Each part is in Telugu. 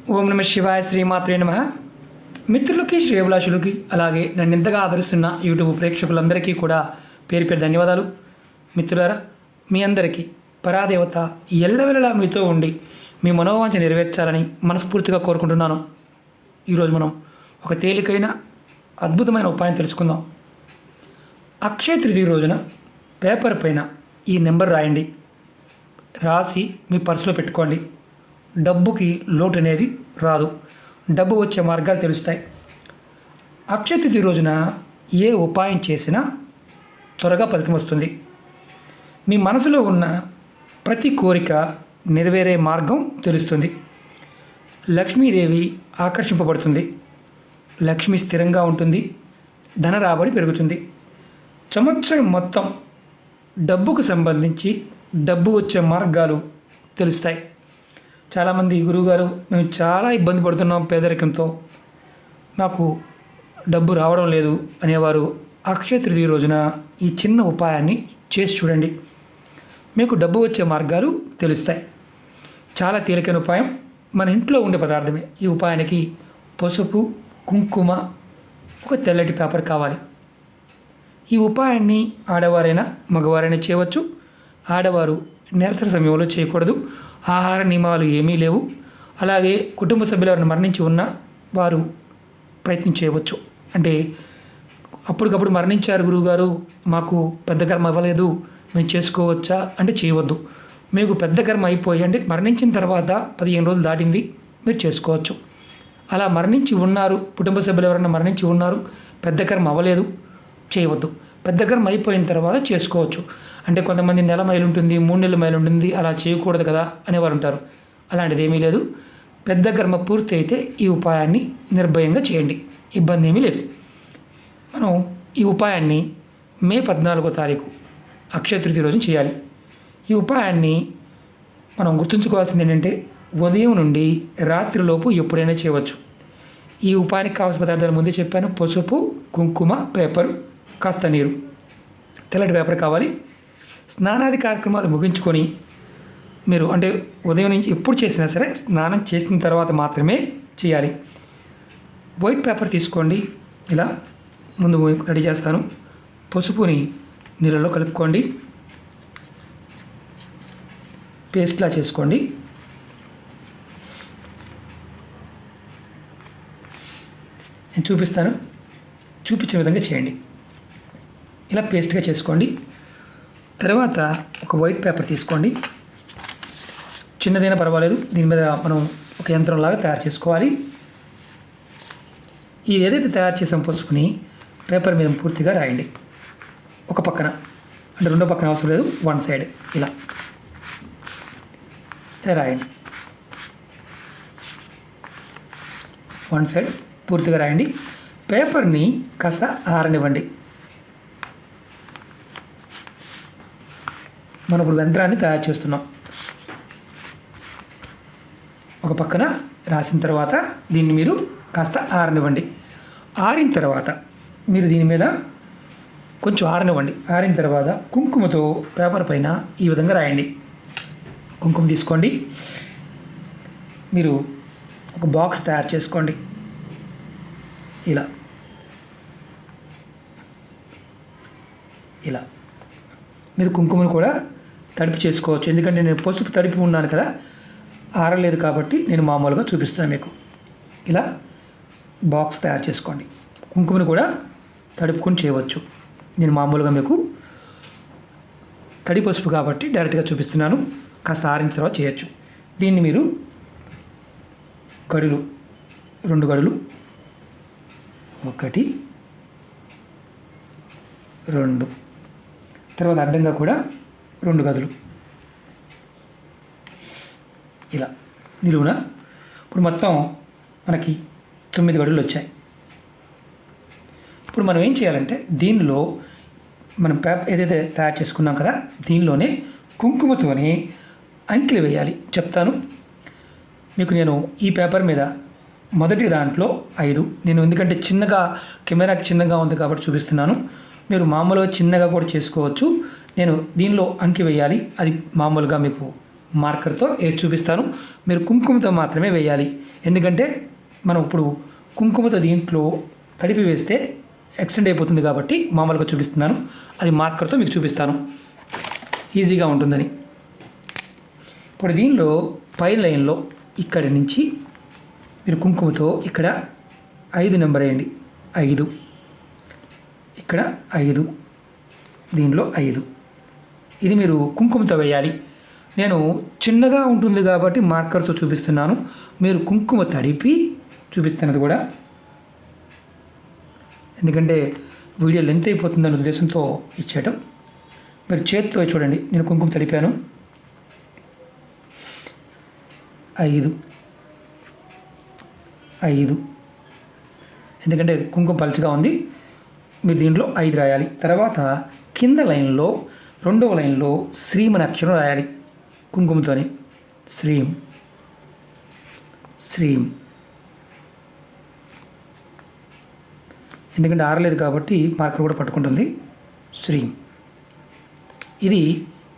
ఓం నమ శివాయ శ్రీమాత్రే నమ. మిత్రులకి శ్రేయభిలాషులకి అలాగే నన్ను ఇంతగా ఆదరిస్తున్న యూట్యూబ్ ప్రేక్షకులందరికీ కూడా పేరు పేరు ధన్యవాదాలు. మిత్రులారా, మీ అందరికీ పరాదేవత ఎల్లవెల్లలా మీతో ఉండి మీ మనోవాంఛ నెరవేర్చాలని మనస్ఫూర్తిగా కోరుకుంటున్నాను. ఈరోజు మనం ఒక తేలికైన అద్భుతమైన ఉపాయం తెలుసుకుందాం. అక్షయ తృతీయ రోజున పేపర్ పైన ఈ నెంబర్ రాయండి. రాసి మీ పర్సులో పెట్టుకోండి. డబ్బుకి లోటు అనేది రాదు. డబ్బు వచ్చే మార్గాలు తెలుస్తాయి. అక్షయ తృతీయ రోజున ఏ ఉపాయం చేసినా త్వరగా ఫలితం వస్తుంది. మీ మనసులో ఉన్న ప్రతి కోరిక నెరవేరే మార్గం తెలుస్తుంది. లక్ష్మీదేవి ఆకర్షింపబడుతుంది. లక్ష్మి స్థిరంగా ఉంటుంది. ధన రాబడి పెరుగుతుంది. సంవత్సరం మొత్తం డబ్బుకు సంబంధించి డబ్బు వచ్చే మార్గాలు తెలుస్తాయి. చాలామంది గురువుగారు, మేము చాలా ఇబ్బంది పడుతున్నాం పేదరికంతో, నాకు డబ్బు రావడం లేదు అనేవారు అక్షయ తృతీయ రోజున ఈ చిన్న ఉపాయాన్ని చేసి చూడండి. మీకు డబ్బు వచ్చే మార్గాలు తెలుస్తాయి. చాలా తేలికైన ఉపాయం. మన ఇంట్లో ఉండే పదార్థమే. ఈ ఉపాయానికి పసుపు, కుంకుమ, ఒక తెల్లటి పేపర్ కావాలి. ఈ ఉపాయాన్ని ఆడవారైనా మగవారైనా చేయవచ్చు. ఆడవారు నెలసరి సమయంలో చేయకూడదు. ఆహార నియమాలు ఏమీ లేవు. అలాగే కుటుంబ సభ్యులు ఎవరైనా మరణించి ఉన్నా వారు ప్రయత్నం చేయవచ్చు. అంటే అప్పటికప్పుడు మరణించారు గురువుగారు, మాకు పెద్ద కర్మ అవ్వలేదు, మేము చేసుకోవచ్చా అంటే చేయవద్దు. మీకు పెద్ద కర్మ అయిపోయి అంటే మరణించిన తర్వాత 15 రోజులు దాటింది, మీరు చేసుకోవచ్చు. అలా మరణించి ఉన్నారు, కుటుంబ సభ్యులు ఎవరైనా మరణించి ఉన్నారు, పెద్ద కర్మ అవ్వలేదు, చేయవద్దు. పెద్ద కర్మ అయిపోయిన తర్వాత చేసుకోవచ్చు. అంటే కొంతమంది నెల మైలు ఉంటుంది, 3 నెలల మైలు ఉంటుంది, అలా చేయకూడదు కదా అనేవారు ఉంటారు. అలాంటిది ఏమీ లేదు. పెద్ద కర్మ పూర్తి అయితే ఈ ఉపాయాన్ని నిర్భయంగా చేయండి, ఇబ్బంది ఏమీ లేదు. మనం ఈ ఉపాయాన్ని మే 14వ తారీఖు అక్షయ తృతీయ రోజు చేయాలి. ఈ ఉపాయాన్ని మనం గుర్తుంచుకోవాల్సింది ఏంటంటే ఉదయం నుండి రాత్రిలోపు ఎప్పుడైనా చేయవచ్చు. ఈ ఉపాయానికి కావాల్సిన పదార్థాలు ముందే చెప్పాను. పసుపు, కుంకుమ, పేపరు, కాస్త నీరు, తెల్లటి పేపర్ కావాలి. స్నానాది కార్యక్రమాలు ముగించుకొని మీరు అంటే ఉదయం నుంచి ఎప్పుడు చేసినా సరే స్నానం చేసిన తర్వాత మాత్రమే చేయాలి. వైట్ పేపర్ తీసుకోండి. ఇలా ముందు రెడీ చేస్తాను. పసుపుని నీళ్ళలో కలుపుకోండి. పేస్ట్లా చేసుకోండి. నేను చూపిస్తాను, చూపించిన విధంగా చేయండి. ఇలా పేస్ట్గా చేసుకోండి. తర్వాత ఒక వైట్ పేపర్ తీసుకోండి. చిన్నదైనా పర్వాలేదు. దీని మీద మనం ఒక యంత్రంలాగా తయారు చేసుకోవాలి. ఇది ఏదైతే తయారు చేసాం పసుపుని పేపర్ మీద పూర్తిగా రాయండి. ఒక పక్కన అంటే రెండో పక్కన అవసరం లేదు, వన్ సైడ్ ఇలా రాయండి. వన్ సైడ్ పూర్తిగా రాయండి. పేపర్ని కాస్త ఆరనివ్వండి. మనం ఇప్పుడు యంత్రాన్ని తయారు చేస్తున్నాం. ఒక పక్కన రాసిన తర్వాత దీన్ని మీరు కాస్త ఆరనివ్వండి. ఆరిన తర్వాత మీరు దీని మీద కొంచెం ఆరనివ్వండి. ఆరిన తర్వాత కుంకుమతో పేపర్ పైన ఈ విధంగా రాయండి. కుంకుమ తీసుకోండి. మీరు ఒక బాక్స్ తయారు చేసుకోండి. ఇలా ఇలా మీరు కుంకుమను కూడా తడిపి చేసుకోవచ్చు. ఎందుకంటే నేను పసుపు తడిపి ఉన్నాను కదా, ఆరలేదు కాబట్టి నేను మామూలుగా చూపిస్తున్నాను మీకు. ఇలా బాక్స్ తయారు చేసుకోండి. కుంకుమను కూడా తడుపుకొని చేయవచ్చు. నేను మామూలుగా మీకు తడి పసుపు కాబట్టి డైరెక్ట్గా చూపిస్తున్నాను. కాస్త ఆరిన తర్వాత చేయొచ్చు. దీన్ని మీరు గడులు, 2 గడులు, 1 2, తర్వాత అడ్డంగా కూడా 2 గదులు ఇలా నిలువున. ఇప్పుడు మొత్తం మనకి 9 గడులు వచ్చాయి. ఇప్పుడు మనం ఏం చేయాలంటే దీనిలో మనం పేపర్ ఏదైతే తయారు చేసుకున్నాం కదా, దీనిలోనే కుంకుమతోనే అంకెలు వేయాలి. చెప్తాను మీకు. నేను ఈ పేపర్ మీద మొదటి దాంట్లో 5, నేను ఎందుకంటే చిన్నగా కెమెరాకి చిన్నగా ఉంది కాబట్టి చూపిస్తున్నాను. మీరు మామూలుగా చిన్నగా కూడా చేసుకోవచ్చు. నేను దీనిలో అంకె వేయాలి, అది మామూలుగా మీకు మార్కర్తో వేసి చూపిస్తాను. మీరు కుంకుమతో మాత్రమే వేయాలి. ఎందుకంటే మనం ఇప్పుడు కుంకుమతో దీంట్లో తడిపి వేస్తే ఎక్స్టెండ్ అయిపోతుంది కాబట్టి మామూలుగా చూపిస్తున్నాను. అది మార్కర్తో మీకు చూపిస్తాను, ఈజీగా ఉంటుందని. ఇప్పుడు దీనిలో పై లైన్లో ఇక్కడి నుంచి మీరు కుంకుమతో ఇక్కడ 5 నెంబర్ వేయండి. 5, ఇక్కడ 5, దీనిలో 5. ఇది మీరు కుంకుమతో వేయాలి. నేను చిన్నగా ఉంటుంది కాబట్టి మార్కర్తో చూపిస్తున్నాను. మీరు కుంకుమ తడిపి చూపిస్తున్నది కూడా, ఎందుకంటే వీడియో లెంత్ అయిపోతుందనే ఉద్దేశంతో ఇచ్చేయటం. మీరు చేతితో చూడండి, నేను కుంకుమ తడిపాను. 5, 5, ఎందుకంటే కుంకుమ పలుచగా ఉంది. మీరు దీంట్లో 5 రాయాలి. తర్వాత కింద లైన్లో 2వ లైన్లో శ్రీం అనే అక్షరం రాయాలి కుంకుమతోని. శ్రీం, శ్రీం, ఎందుకంటే ఆరలేదు కాబట్టి మార్కర్ కూడా పట్టుకుంటుంది. శ్రీం, ఇది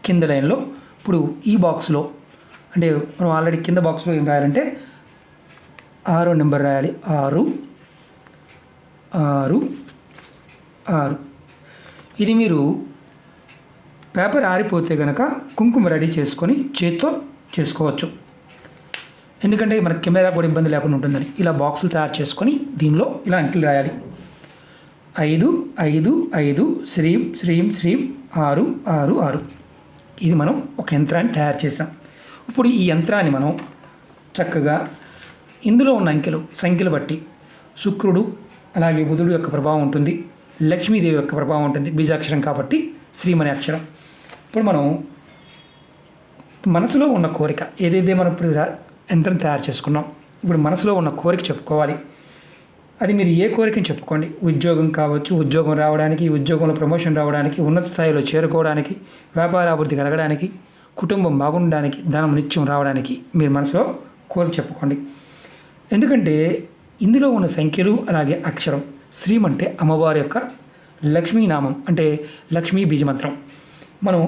కింద లైన్లో. ఇప్పుడు ఈ బాక్స్లో, అంటే మనం ఆల్రెడీ కింద బాక్స్లో ఏం రాయాలంటే 6వ నెంబర్ రాయాలి. 6, 6, 6. ఇది మీరు పేపర్ ఆరిపోతే కనుక కుంకుమ రెడీ చేసుకొని చేత్తో చేసుకోవచ్చు. ఎందుకంటే మనకి కెమెరా కూడా ఇబ్బంది లేకుండా ఉంటుందని ఇలా బాక్సులు తయారు చేసుకొని దీనిలో ఇలా అంకెలు రాయాలి. 5, 5, 5, శ్రీం, శ్రీం, శ్రీం, 6, 6, 6. ఇది మనం ఒక యంత్రాన్ని తయారు చేసాం. ఇప్పుడు ఈ యంత్రాన్ని మనం చక్కగా ఇందులో ఉన్న సంఖ్యలు బట్టి శుక్రుడు అలాగే బుధుడు యొక్క ప్రభావం ఉంటుంది, లక్ష్మీదేవి యొక్క ప్రభావం ఉంటుంది. బీజాక్షరం కాబట్టి శ్రీం అనే అక్షరం. ఇప్పుడు మనం మనసులో ఉన్న కోరిక ఏదైతే మనం ఇప్పుడు యంత్రం తయారు చేసుకున్నాం, ఇప్పుడు మనసులో ఉన్న కోరిక చెప్పుకోవాలి. అది మీరు ఏ కోరికని చెప్పుకోండి. ఉద్యోగం కావచ్చు, ఉద్యోగం రావడానికి, ఉద్యోగంలో ప్రమోషన్ రావడానికి, ఉన్నత స్థాయిలో చేరుకోవడానికి, వ్యాపార అభివృద్ధి కలగడానికి, కుటుంబం బాగుండడానికి, ధనం నిత్యం రావడానికి మీరు మనసులో కోరిక చెప్పుకోండి. ఎందుకంటే ఇందులో ఉన్న సంఖ్యలు అలాగే అక్షరం శ్రీం అంటే అమ్మవారి యొక్క లక్ష్మీనామం, అంటే లక్ష్మీ బీజమంత్రం. మనం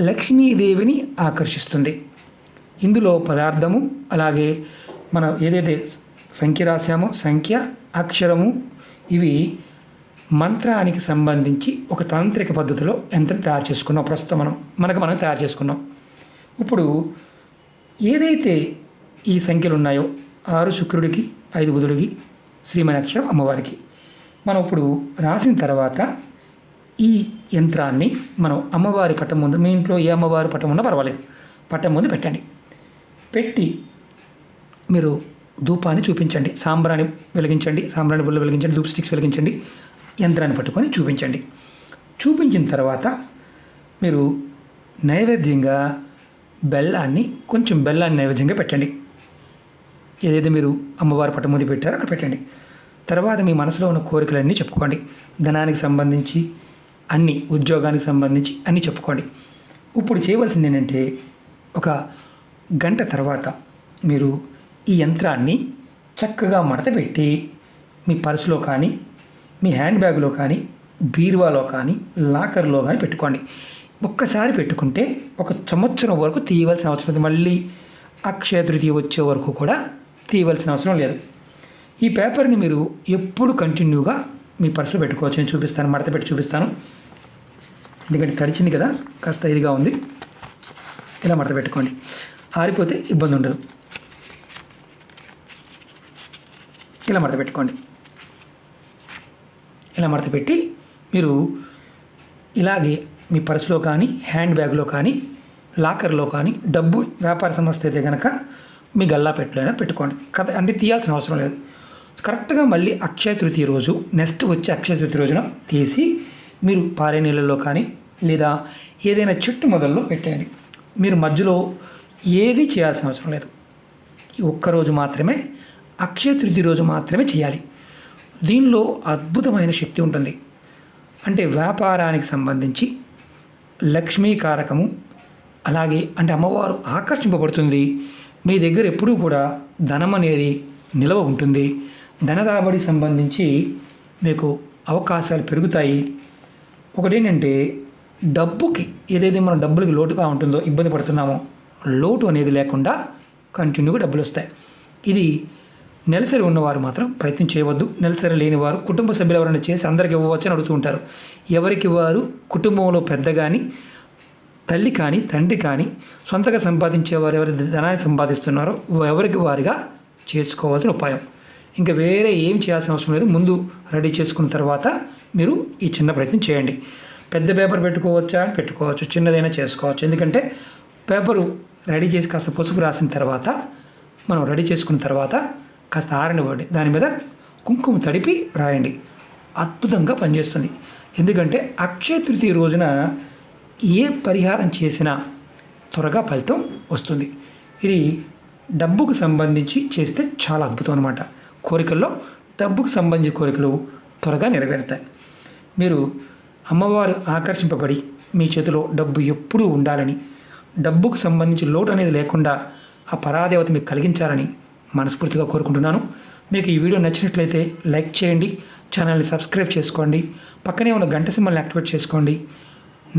లక్ష్మీదేవిని ఆకర్షిస్తుంది. ఇందులో పదార్థము అలాగే మనం ఏదైతే సంఖ్య రాశామో, సంఖ్య, అక్షరము, ఇవి మంత్రానికి సంబంధించి ఒక తాంత్రిక పద్ధతిలో యంత్రం తయారు చేసుకున్నాం. ప్రస్తుతం మనం తయారు చేసుకున్నాం. ఇప్పుడు ఏదైతే ఈ సంఖ్యలు ఉన్నాయో 6 శుక్రుడికి, 5 బుధుడికి, శ్రీం అనే అక్షరం అమ్మవారికి, మనం ఇప్పుడు రాసిన తర్వాత ఈ యంత్రాన్ని మనం అమ్మవారి పటం ముందు, మీ ఇంట్లో ఏ అమ్మవారి పటం ఉన్నా పర్వాలేదు, పటం ముందు పెట్టండి. పెట్టి మీరు ధూపాన్ని చూపించండి, సాంబ్రాణి వెలిగించండి, సాంబ్రాణి బుల్ల వెలిగించండి, ధూప్ స్టిక్స్ వెలిగించండి, యంత్రాన్ని పట్టుకొని చూపించండి. చూపించిన తర్వాత మీరు నైవేద్యంగా కొంచెం బెల్లాన్ని నైవేద్యంగా పెట్టండి. ఏదైతే మీరు అమ్మవారి పటం ముందు పెట్టారో అక్కడ పెట్టండి. తర్వాత మీ మనసులో ఉన్న కోరికలన్నీ చెప్పుకోండి. ధనానికి సంబంధించి అన్ని, ఉద్యోగానికి సంబంధించి అన్నీ చెప్పుకోండి. ఇప్పుడు చేయవలసింది ఏంటంటే, ఒక గంట తర్వాత మీరు ఈ యంత్రాన్ని చక్కగా మడత పెట్టి మీ పర్సులో కానీ, మీ హ్యాండ్ బ్యాగ్లో కానీ, బీరువాలో కానీ, లాకర్లో కానీ పెట్టుకోండి. ఒక్కసారి పెట్టుకుంటే 1 సంవత్సరం వరకు తీయవలసిన అవసరం లేదు. మళ్ళీ అక్షయ తృతీయ వచ్చే వరకు కూడా తీయవలసిన అవసరం లేదు. ఈ పేపర్ని మీరు ఎప్పుడు కంటిన్యూగా మీ పర్సులో పెట్టుకోవచ్చు. నేను చూపిస్తాను, మడత పెట్టి చూపిస్తాను. ఎందుకంటే తడిచింది కదా, కాస్త ఇదిగా ఉంది. ఇలా మడత పెట్టుకోండి, ఆరిపోతే ఇబ్బంది ఉండదు. ఇలా మడత పెట్టుకోండి. ఇలా మడత పెట్టి మీరు ఇలాగే మీ పర్సులో కానీ, హ్యాండ్ బ్యాగ్లో కానీ, లాకర్లో కానీ, డబ్బు వ్యాపార సంస్థ అయితే కనుక మీ గల్లాపెట్టెలో అయినా పెట్టుకోండి. అంటే తీయాల్సిన అవసరం లేదు. కరెక్ట్గా మళ్ళీ అక్షయ తృతీయ రోజు, నెక్స్ట్ వచ్చే అక్షయ తృతీయ రోజున తీసి మీరు పారే నీళ్ళల్లో కానీ లేదా ఏదైనా చెట్టు మొదల్లో పెట్టేయండి. మీరు మధ్యలో ఏది చేయాల్సిన అవసరం లేదు. ఈ ఒక్కరోజు మాత్రమే, అక్షయ తృతీయ రోజు మాత్రమే చేయాలి. దీనిలో అద్భుతమైన శక్తి ఉంటుంది. అంటే వ్యాపారానికి సంబంధించి లక్ష్మీకారకము, అలాగే అంటే అమ్మవారు ఆకర్షింపబడుతుంది. మీ దగ్గర ఎప్పుడూ కూడా ధనం అనేది నిలవ ఉంటుంది. ధన రాబడి సంబంధించి మీకు అవకాశాలు పెరుగుతాయి. ఒకటేంటంటే డబ్బుకి, ఏదైతే మనం డబ్బులకి లోటుగా ఉంటుందో, ఇబ్బంది పడుతున్నామో లోటు అనేది లేకుండా కంటిన్యూగా డబ్బులు వస్తాయి. ఇది నెలసరి ఉన్నవారు మాత్రం ప్రయత్నం చేయవద్దు. నెలసరి లేని వారు కుటుంబ సభ్యులు ఎవరైనా చేసి అందరికి ఇవ్వవచ్చు అని అడుగుతూ ఉంటారు. ఎవరికి వారు కుటుంబంలో పెద్ద కానీ, తల్లి కానీ, తండ్రి కానీ, సొంతగా సంపాదించేవారు ఎవరైతే ధనాన్ని సంపాదిస్తున్నారో ఎవరికి వారిగా చేసుకోవాల్సిన ఉపాయం. ఇంకా వేరే ఏం చేయాల్సిన అవసరం లేదు. ముందు రెడీ చేసుకున్న తర్వాత మీరు ఈ చిన్న ప్రయత్నం చేయండి. పెద్ద పేపర్ పెట్టుకోవచ్చా అని పెట్టుకోవచ్చు, చిన్నదైనా చేసుకోవచ్చు. ఎందుకంటే పేపరు రెడీ చేసి కాస్త పసుపు రాసిన తర్వాత మనం రెడీ చేసుకున్న తర్వాత కాస్త ఆరనివ్వండి. దాని మీద కుంకుమ తడిపి రాయండి. అద్భుతంగా పనిచేస్తుంది. ఎందుకంటే అక్షయ తృతీయ రోజున ఏ పరిహారం చేసినా త్వరగా ఫలితం వస్తుంది. ఇది డబ్బుకు సంబంధించి చేస్తే చాలా అద్భుతం అన్నమాట. కోరికల్లో డబ్బుకు సంబంధించిన కోరికలు త్వరగా నెరవేరుతాయి. మీరు అమ్మవారు ఆకర్షింపబడి మీ చేతిలో డబ్బు ఎప్పుడూ ఉండాలని, డబ్బుకు సంబంధించి లోటు అనేది లేకుండా ఆ పరాదేవత మీకు కలిగించాలని మనస్ఫూర్తిగా కోరుకుంటున్నాను. మీకు ఈ వీడియో నచ్చినట్లయితే లైక్ చేయండి, ఛానల్ని సబ్స్క్రైబ్ చేసుకోండి, పక్కనే ఉన్న గంట సింబల్ని యాక్టివేట్ చేసుకోండి.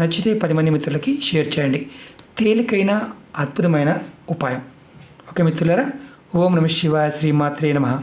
నచ్చితే 10 మంది మిత్రులకి షేర్ చేయండి. తేలికైన అద్భుతమైన ఉపాయం. ఓకే మిత్రులారా, ఓం నమః శివాయ, శ్రీమాత్రే నమః.